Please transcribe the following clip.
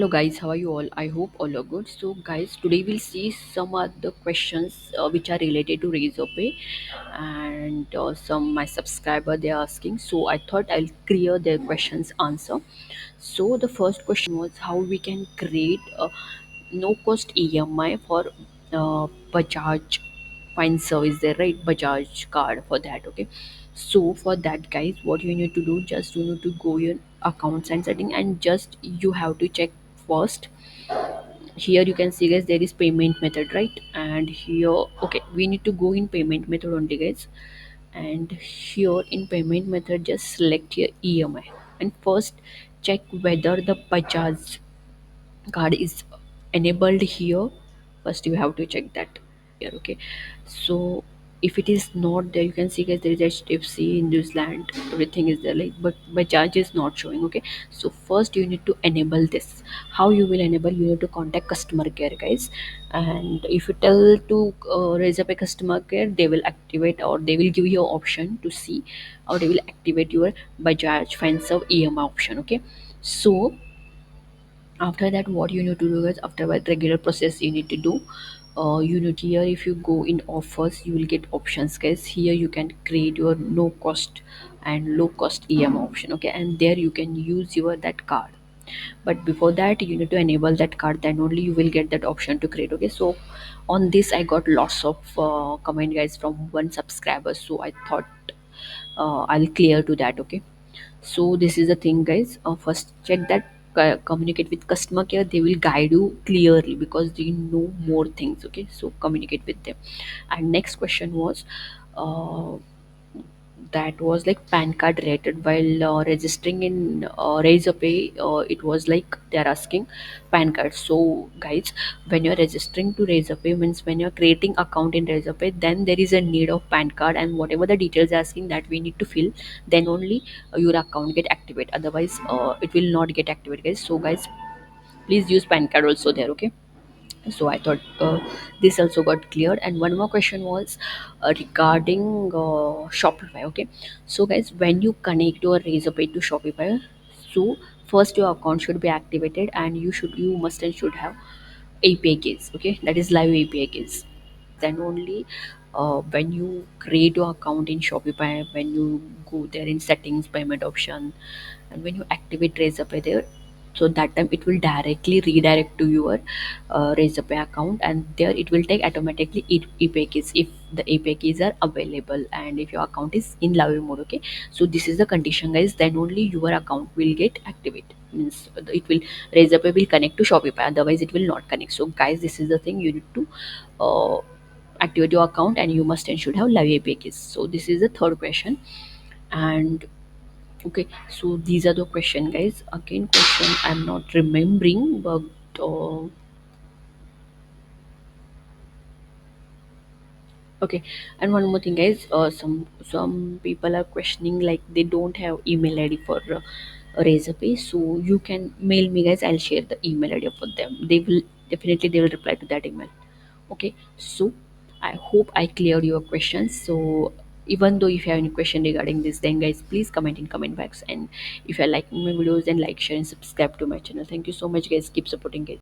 Hello guys, how are you all? I hope all are good. So guys, today we'll see some other questions which are related to Razorpay and some my subscriber they are asking. So I thought I'll clear their questions answer. So the first question was how we can create a no cost EMI for Bajaj fine service there, right? Bajaj card for that, okay? So for that guys, what you need to do, just you need to go your accounts and setting and just you have to check first. Here you can see guys there is payment method, right? And here, okay, we need to go in payment method only guys. And here in payment method just select your EMI and first check whether the Bajaj card is enabled here. First you have to check that here, okay? So if it is not there, you can see guys there is HDFC in this land, everything is there, like, but Bajaj is not showing, okay? So first you need to enable this. How you will enable? You need to contact customer care guys, and if you tell to raise up a customer care, they will activate or they will give you an option to see, or they will activate your Bajaj Finserv EMI option, okay? So after that what you need to do is, after that regular process you need to do, you need here, if you go in offers you will get options guys. Here you can create your no cost and low cost EM option, okay? And there you can use your that card, but before that you need to enable that card, then only you will get that option to create, okay? So on this I got lots of comment guys from one subscriber, so I thought I'll clear to that, okay? So this is the thing guys, first check that, communicate with customer care, they will guide you clearly because they know more things, okay? So communicate with them. And next question was, uh, that was like PAN card related. While registering in Razorpay, it was like they're asking PAN card. So guys, when you're registering to Razorpay, means when you're creating account in Razorpay, then there is a need of PAN card, and whatever the details asking that we need to fill, then only your account get activate. Otherwise, it will not get activated, guys. So guys, please use PAN card also there, okay? So I thought this also got cleared. And one more question was regarding Shopify, okay? So guys, when you connect your Razorpay to Shopify, so first your account should be activated and you must and should have API keys, okay? That is live API keys. Then only when you create your account in Shopify, when you go there in settings, payment option, and when you activate Razorpay there, so that time it will directly redirect to your Razorpay account, and there it will take automatically API keys if the API keys are available and if your account is in live mode, okay? So this is the condition guys, then only your account will get activated, means it will, Razorpay will connect to Shopify, otherwise it will not connect. So guys, this is the thing, you need to uh, activate your account and you must and should have live API keys. So this is the third question. And okay, so these are the question guys. Again question I'm not remembering, but uh, okay. And one more thing guys, some people are questioning like they don't have email ID for Razorpay, so you can mail me guys, I'll share the email ID for them. They will definitely, they will reply to that email, okay? So I hope I cleared your questions. So even though if you have any question regarding this, then guys please comment in comment box, and if you're liking my videos then like, share and subscribe to my channel. Thank you so much guys, keep supporting it.